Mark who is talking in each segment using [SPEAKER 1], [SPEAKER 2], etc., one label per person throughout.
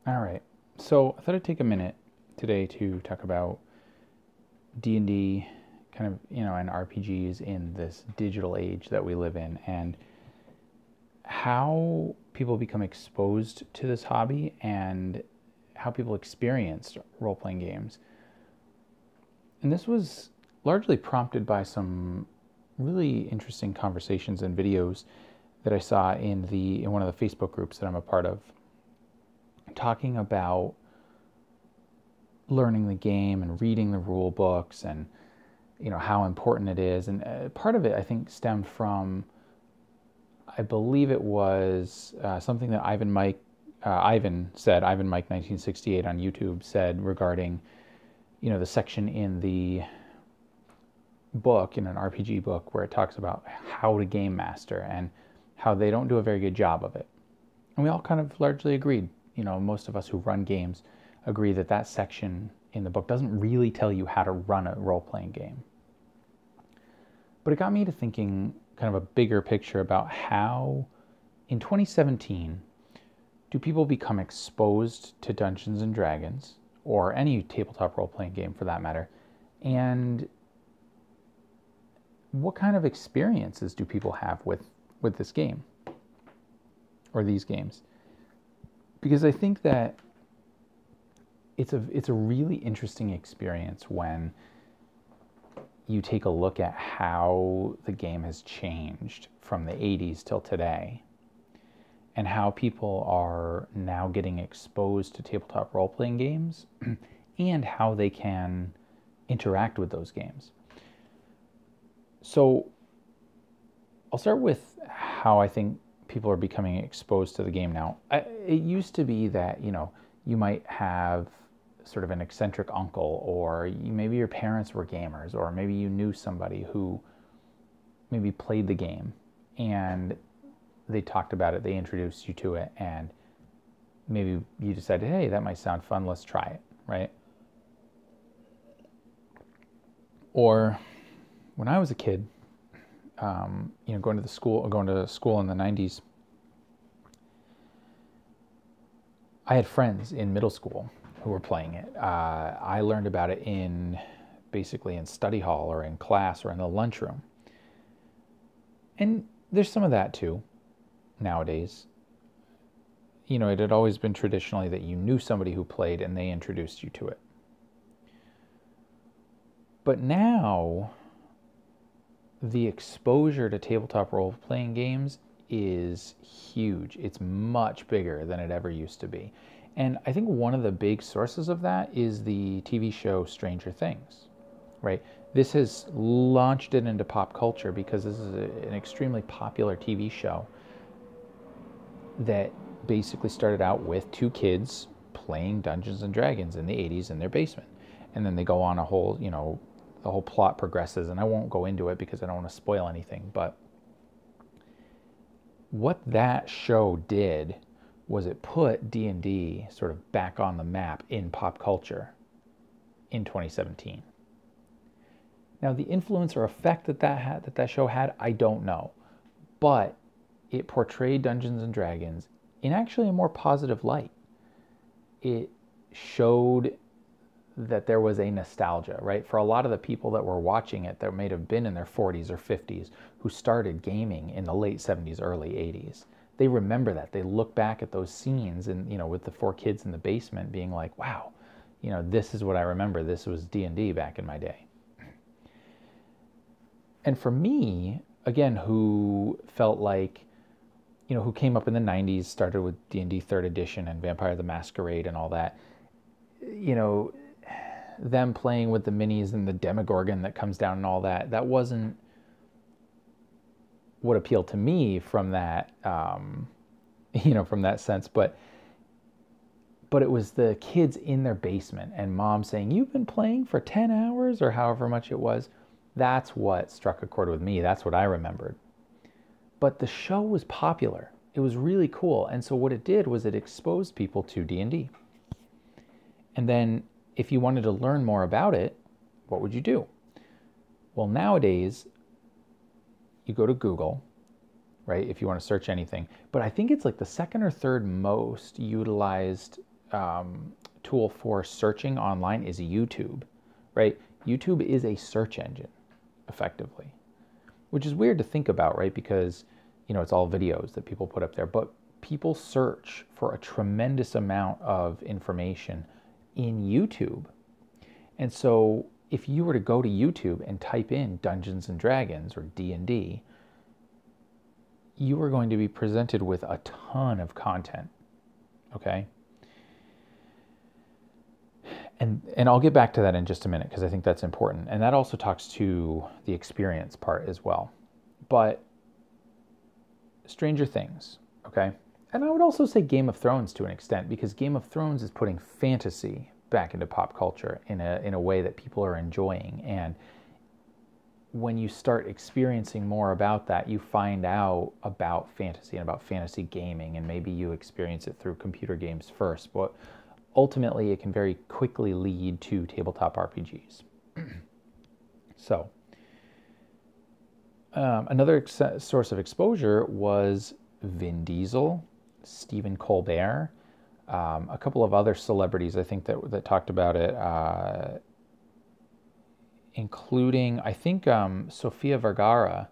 [SPEAKER 1] All right. So I thought I'd take a minute today to talk about D&D, kind of, and RPGs in this digital age that we live in, and how people become exposed to this hobby and how people experienced role-playing games. And this was largely prompted by some really interesting conversations and videos that I saw in one of the Facebook groups that I'm a part of, talking about learning the game and reading the rule books and how important it is. And part of it, I think, stemmed from, I believe it was something that Ivan said, Ivan Mike 1968 on YouTube said regarding the section in the book, in an RPG book, where it talks about how to game master and how they don't do a very good job of it. And we all kind of largely agreed. Most of us who run games agree that that section in the book doesn't really tell you how to run a role-playing game. But it got me to thinking kind of a bigger picture about how, in 2017, do people become exposed to Dungeons and Dragons, or any tabletop role-playing game for that matter, and what kind of experiences do people have with this game, or these games? Because I think that it's a really interesting experience when you take a look at how the game has changed from the 80s till today, and how people are now getting exposed to tabletop role-playing games and how they can interact with those games. So I'll start with how I think people are becoming exposed to the game now. It used to be that, you might have sort of an eccentric uncle, or maybe your parents were gamers, or maybe you knew somebody who maybe played the game and they talked about it, they introduced you to it, and maybe you decided, hey, that might sound fun, let's try it, right? Or when I was a kid, going to school in the 90s, I had friends in middle school who were playing it. I learned about it basically in study hall or in class or in the lunchroom. And there's some of that too nowadays. It had always been traditionally that you knew somebody who played and they introduced you to it. But now, the exposure to tabletop role-playing games is huge. It's much bigger than it ever used to be. And I think one of the big sources of that is the TV show Stranger Things, right? This has launched it into pop culture because this is an extremely popular TV show that basically started out with two kids playing Dungeons and Dragons in the 80s in their basement. And then they go on a whole, the whole plot progresses, and I won't go into it because I don't want to spoil anything, but what that show did was it put D&D sort of back on the map in pop culture in 2017. Now, the influence or effect that show had, I don't know, but it portrayed Dungeons and Dragons in actually a more positive light. It showed that there was a nostalgia, right? For a lot of the people that were watching it, that may have been in their 40s or 50s, who started gaming in the late 70s, early 80s. They remember that. They look back at those scenes and, with the four kids in the basement being like, wow, this is what I remember. This was D&D back in my day. And for me, again, who felt like, who came up in the 90s, started with D&D 3rd edition and Vampire the Masquerade and all that, them playing with the minis and the Demogorgon that comes down and all that, that wasn't what appealed to me from that, from that sense. But it was the kids in their basement and mom saying, you've been playing for 10 hours or however much it was. That's what struck a chord with me. That's what I remembered. But the show was popular. It was really cool. And so what it did was it exposed people to D&D. And then if you wanted to learn more about it, what would you do? Well, nowadays, you go to Google, right, if you want to search anything. But I think it's like the second or third most utilized tool for searching online is YouTube, right? YouTube is a search engine, effectively, which is weird to think about, right? Because, it's all videos that people put up there, but people search for a tremendous amount of information in YouTube. And so if you were to go to YouTube and type in Dungeons and Dragons or D&D, you are going to be presented with a ton of content, okay? And I'll get back to that in just a minute because I think that's important. And that also talks to the experience part as well. But Stranger Things, okay? And I would also say Game of Thrones to an extent, because Game of Thrones is putting fantasy back into pop culture in a way that people are enjoying. And when you start experiencing more about that, you find out about fantasy and about fantasy gaming, and maybe you experience it through computer games first, but ultimately it can very quickly lead to tabletop RPGs. So another source of exposure was Vin Diesel, Stephen Colbert, a couple of other celebrities I think that talked about it, including, I think, Sofia Vergara,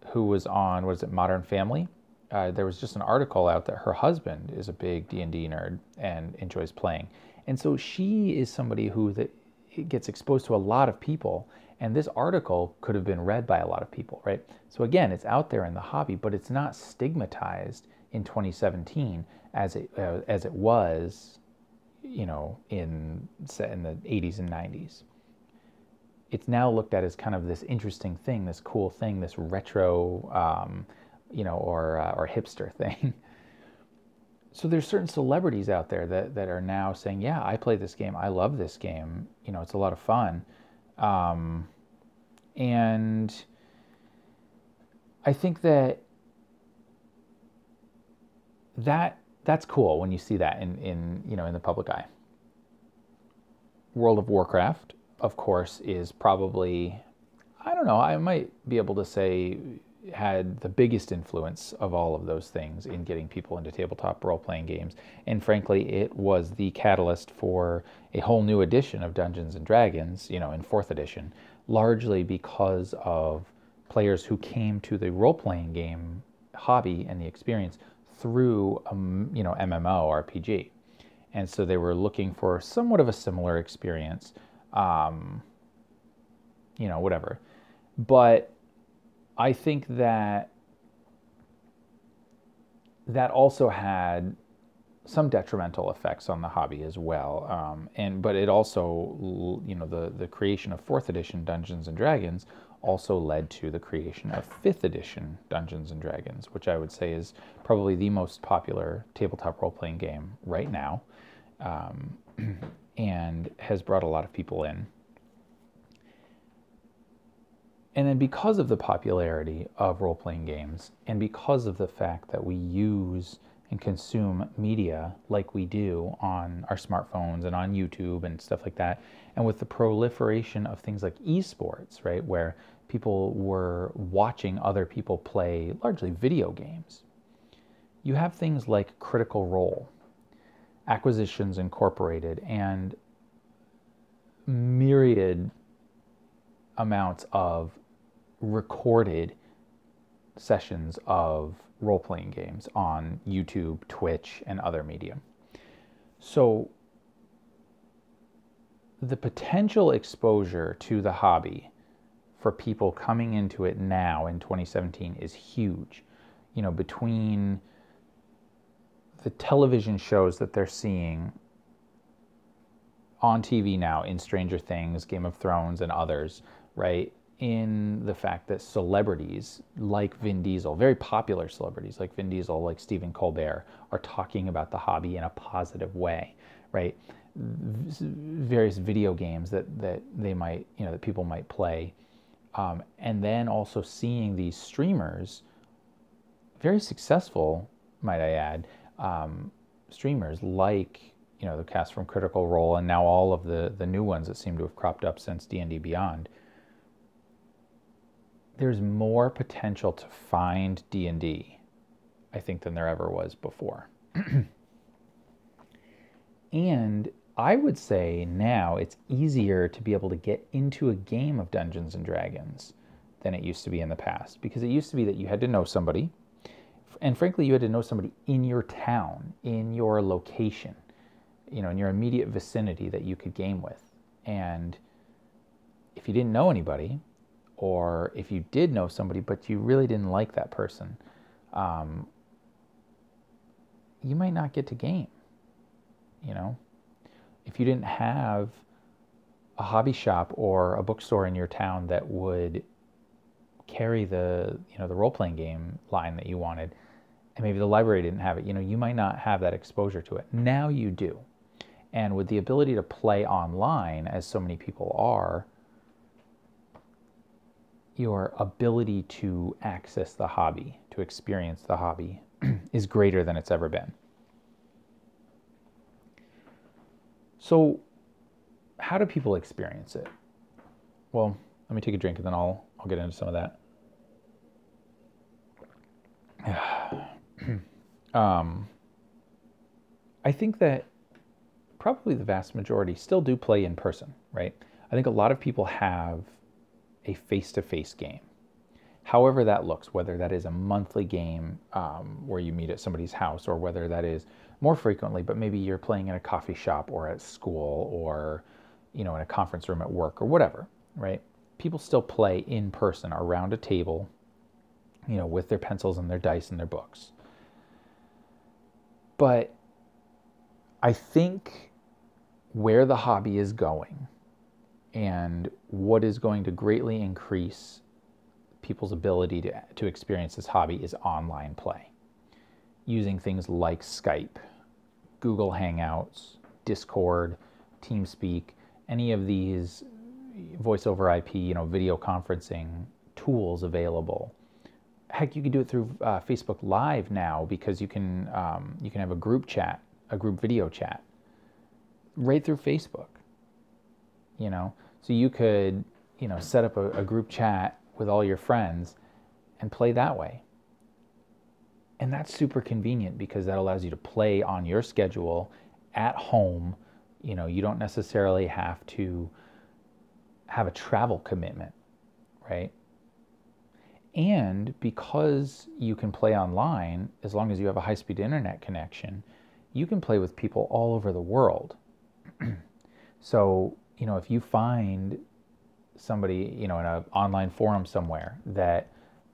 [SPEAKER 1] who was on, what is it, Modern Family? There was just an article out that her husband is a big D&D nerd and enjoys playing. And so she is somebody who gets exposed to a lot of people. And this article could have been read by a lot of people, right? So again, it's out there in the hobby, but it's not stigmatized in 2017 as it was, in the 80s and 90s. It's now looked at as kind of this interesting thing, this cool thing, this retro, or hipster thing. So there's certain celebrities out there that are now saying, yeah, I play this game. I love this game. It's a lot of fun. And I think that's cool when you see that in the public eye. World of Warcraft, of course, is probably, I don't know, I might be able to say had the biggest influence of all of those things in getting people into tabletop role-playing games. And frankly, it was the catalyst for a whole new edition of Dungeons and Dragons, in 4th edition, largely because of players who came to the role-playing game hobby and the experience through MMO RPG. And so they were looking for somewhat of a similar experience, whatever. But I think that also had some detrimental effects on the hobby as well. But it also, the creation of 4th edition Dungeons and Dragons also led to the creation of 5th edition Dungeons and Dragons, which I would say is probably the most popular tabletop role-playing game right now, and has brought a lot of people in. And then because of the popularity of role-playing games, and because of the fact that we use and consume media like we do on our smartphones and on YouTube and stuff like that, and with the proliferation of things like esports, right, where people were watching other people play largely video games, you have things like Critical Role, Acquisitions Incorporated, and myriad amounts of recorded sessions of role-playing games on YouTube, Twitch, and other media. So the potential exposure to the hobby for people coming into it now in 2017 is huge. Between the television shows that they're seeing on TV now in Stranger Things, Game of Thrones, and others, right? In the fact that celebrities like Vin Diesel, very popular celebrities like Vin Diesel, like Stephen Colbert, are talking about the hobby in a positive way, right? Various video games that they might, that people might play. And then also seeing these streamers, very successful, might I add, streamers like, the cast from Critical Role, and now all of the new ones that seem to have cropped up since D&D Beyond. There's more potential to find D&D, I think, than there ever was before. And I would say now it's easier to be able to get into a game of Dungeons and Dragons than it used to be in the past. Because it used to be that you had to know somebody. And frankly, you had to know somebody in your town, in your location, in your immediate vicinity that you could game with. And if you didn't know anybody, or if you did know somebody but you really didn't like that person, you might not get to game. If you didn't have a hobby shop or a bookstore in your town that would carry the role-playing game line that you wanted, and maybe the library didn't have it, you might not have that exposure to it. Now you do. And with the ability to play online, as so many people are, your ability to access the hobby, to experience the hobby, is greater than it's ever been. So how do people experience it? Well, let me take a drink and then I'll get into some of that. I think that probably the vast majority still do play in person, right? I think a lot of people have a face-to-face game. However that looks, whether that is a monthly game where you meet at somebody's house, or whether that is more frequently, but maybe you're playing in a coffee shop or at school, or in a conference room at work or whatever, right? People still play in person around a table, with their pencils and their dice and their books. But I think where the hobby is going and what is going to greatly increase people's ability to experience this hobby is online play, using things like Skype, Google Hangouts, Discord, TeamSpeak, any of these voice over IP, video conferencing tools available. Heck, you can do it through Facebook Live now, because you can have a group chat, a group video chat, right through Facebook. So you could set up a group chat with all your friends and play that way. And that's super convenient, because that allows you to play on your schedule at home. You don't necessarily have to have a travel commitment, right? And because you can play online, as long as you have a high-speed internet connection, you can play with people all over the world. So, if you find somebody, in an online forum somewhere that,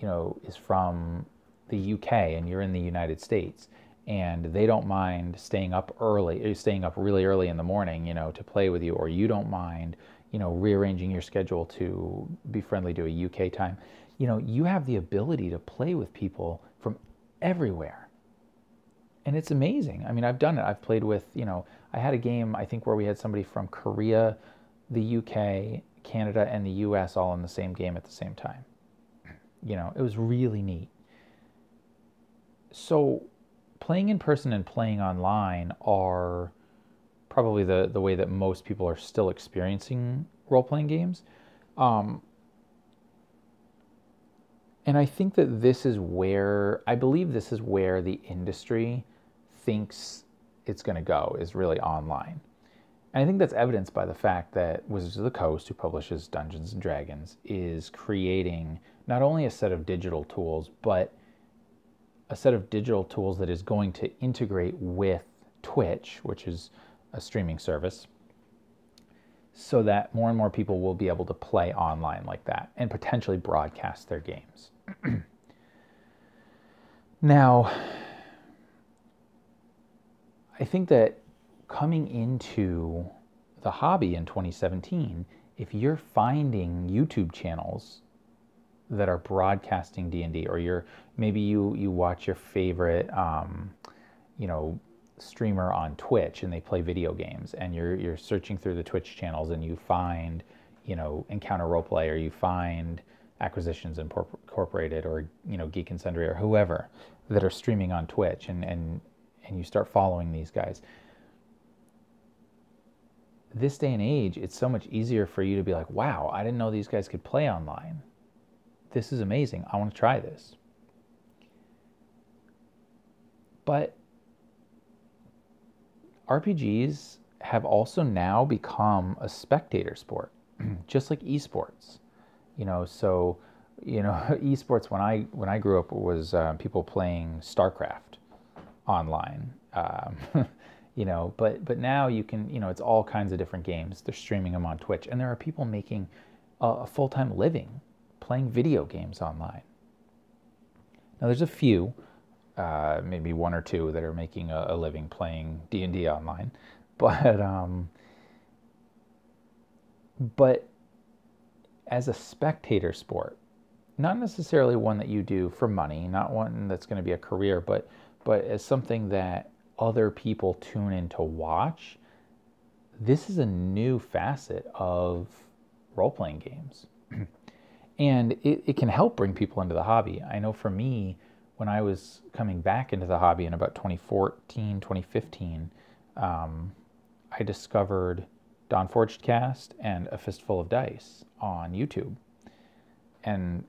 [SPEAKER 1] is from the UK and you're in the United States, and they don't mind staying up really early in the morning, to play with you, or you don't mind, rearranging your schedule to be friendly to a UK time, you have the ability to play with people from everywhere. And it's amazing. I mean, I've done it. I've played with, I had a game, I think, where we had somebody from Korea, the UK, Canada, and the US all in the same game at the same time. It was really neat. So playing in person and playing online are probably the way that most people are still experiencing role-playing games. And I think that I believe this is where the industry thinks it's going to go, is really online. And I think that's evidenced by the fact that Wizards of the Coast, who publishes Dungeons and Dragons, is creating not only a set of digital tools, but a set of digital tools that is going to integrate with Twitch, which is a streaming service, so that more and more people will be able to play online like that and potentially broadcast their games. Now, I think that coming into the hobby in 2017, if you're finding YouTube channels that are broadcasting D&D, or maybe you watch your favorite streamer on Twitch and they play video games, and you're searching through the Twitch channels and you find Encounter Roleplay, or you find Acquisitions Incorporated, or Geek and Sundry, or whoever that are streaming on Twitch, and you start following these guys. This day and age, it's so much easier for you to be like, wow, I didn't know these guys could play online. This is amazing. I want to try this. But RPGs have also now become a spectator sport, just like esports. So esports when I grew up was people playing StarCraft online. But now you can, it's all kinds of different games. They're streaming them on Twitch, and there are people making a full-time living playing video games online. Now there's a few, maybe one or two that are making a living playing D&D online, but as a spectator sport, not necessarily one that you do for money, not one that's going to be a career, but as something that other people tune in to watch, this is a new facet of role-playing games. And it can help bring people into the hobby. I know for me, when I was coming back into the hobby in about 2014, 2015, I discovered Dawn Forged Cast and A Fistful of Dice on YouTube. And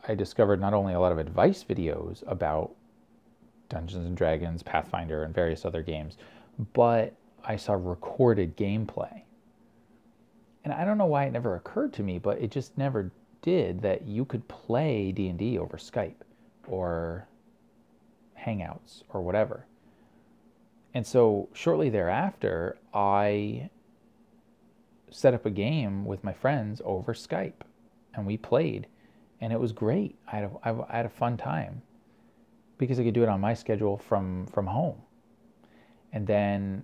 [SPEAKER 1] I discovered not only a lot of advice videos about Dungeons and Dragons, Pathfinder, and various other games, but I saw recorded gameplay. And I don't know why it never occurred to me, but it just never did, that you could play D&D over Skype or Hangouts or whatever. And so shortly thereafter, I set up a game with my friends over Skype, and we played, and it was great. I had a fun time because I could do it on my schedule from home. And then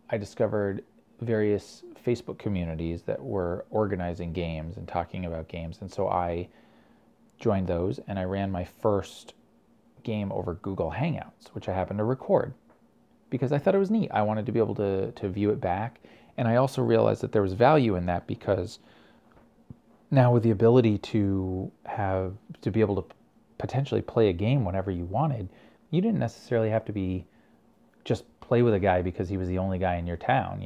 [SPEAKER 1] I discovered various Facebook communities that were organizing games and talking about games, and so I joined those, and I ran my first game over Google Hangouts, which I happened to record because I thought it was neat. I wanted to be able to view it back, and I also realized that there was value in that because now with the ability to be able to potentially play a game whenever you wanted, you didn't necessarily have to just play with a guy because he was the only guy in your town,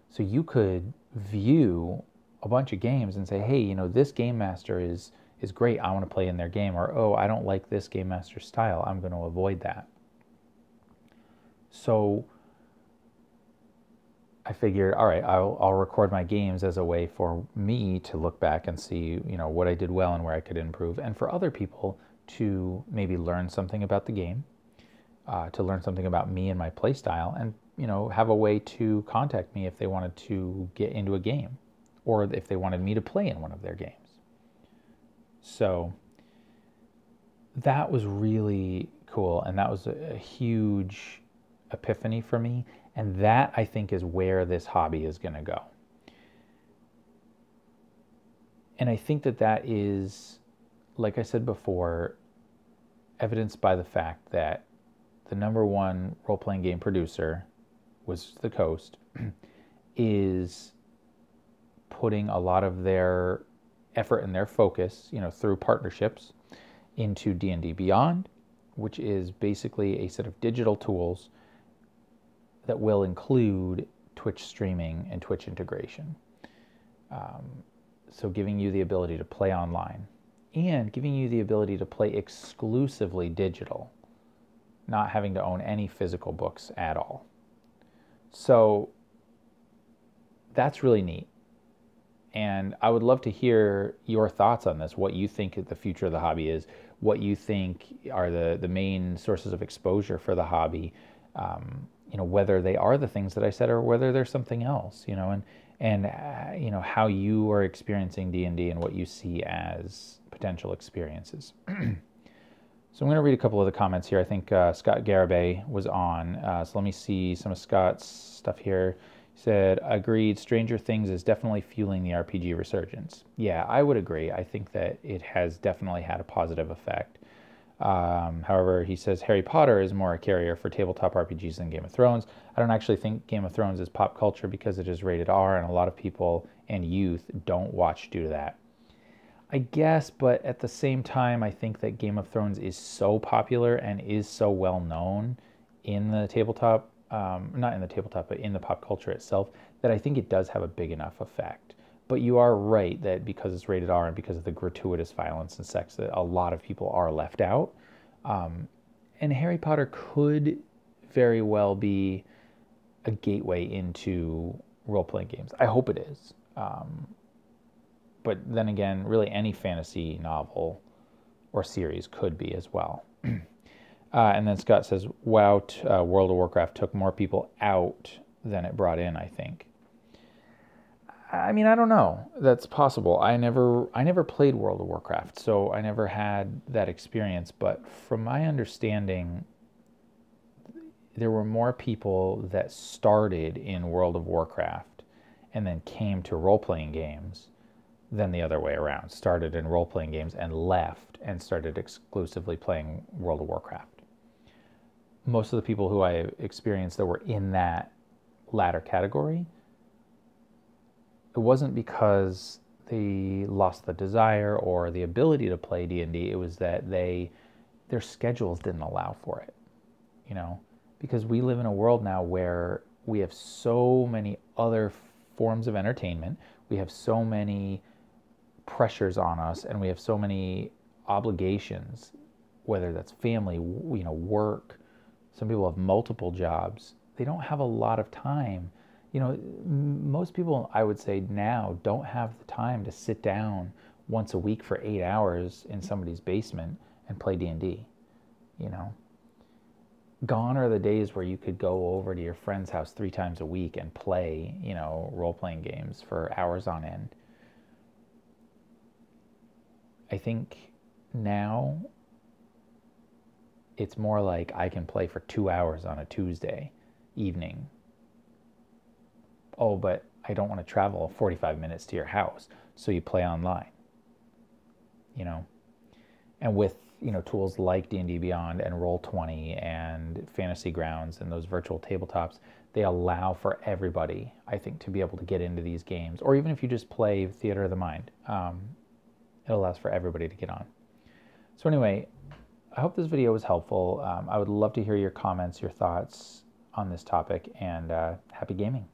[SPEAKER 1] So you could view a bunch of games and say, hey, this game master is great. I want to play in their game. Or, oh, I don't like this game master style. I'm going to avoid that. So I figured, all right, I'll record my games as a way for me to look back and see, what I did well and where I could improve, and for other people to maybe learn something about the game, to learn something about me and my play style, and have a way to contact me if they wanted to get into a game or if they wanted me to play in one of their games. So that was really cool, and that was a huge epiphany for me, and that I think is where this hobby is going to go. And I think that is, like I said before, evidenced by the fact that the number one role-playing game producer, Wizards of the Coast, is putting a lot of their effort and their focus, through partnerships into D&D Beyond, which is basically a set of digital tools that will include Twitch streaming and Twitch integration. So giving you the ability to play online and giving you the ability to play exclusively digital, not having to own any physical books at all. So that's really neat. And I would love to hear your thoughts on this, what you think the future of the hobby is, what you think are the main sources of exposure for the hobby, whether they are the things that I said or whether there's something else, and how you are experiencing D&D and what you see as potential experiences. So I'm going to read a couple of the comments here. I think Scott Garibay was on. So let me see some of Scott's stuff here. He said, agreed, Stranger Things is definitely fueling the RPG resurgence. Yeah, I would agree. I think that it has definitely had a positive effect. However, he says Harry Potter is more a carrier for tabletop RPGs than Game of Thrones. I don't actually think Game of Thrones is pop culture because it is rated R, and a lot of people and youth don't watch due to that. I guess, but at the same time, I think that Game of Thrones is so popular and is so well known in the tabletop, not in the tabletop, but in the pop culture itself, that I think it does have a big enough effect. But you are right that because it's rated R and because of the gratuitous violence and sex, that a lot of people are left out. And Harry Potter could very well be a gateway into role-playing games. I hope it is. But then again, really any fantasy novel or series could be as well. And then Scott says, wow, World of Warcraft took more people out than it brought in, I think. I mean, I don't know. That's possible. I never played World of Warcraft, so I never had that experience. But from my understanding, there were more people that started in World of Warcraft and then came to role-playing games than the other way around. Started in role-playing games and left and started exclusively playing World of Warcraft. Most of the people who I experienced that were in that latter category, it wasn't because they lost the desire or the ability to play D&D. It was that their schedules didn't allow for it, you know, because we live in a world now where we have so many other forms of entertainment. We have so many pressures on us, and we have so many obligations, whether that's family, you know, work. Some people have multiple jobs. They don't have a lot of time. You know, most people, I would say now, don't have the time to sit down once a week for 8 hours in somebody's basement and play D&D, you know. Gone are the days where you could go over to your friend's house 3 times a week and play, you know, role-playing games for hours on end. I think now it's more like I can play for 2 hours on a Tuesday evening. Oh, but I don't want to travel 45 minutes to your house, so you play online, you know. And with, you know, tools like D&D Beyond and Roll20 and Fantasy Grounds and those virtual tabletops, they allow for everybody, I think, to be able to get into these games. Or even if you just play Theater of the Mind, it allows for everybody to get on. So anyway, I hope this video was helpful. I would love to hear your comments, your thoughts on this topic, and happy gaming.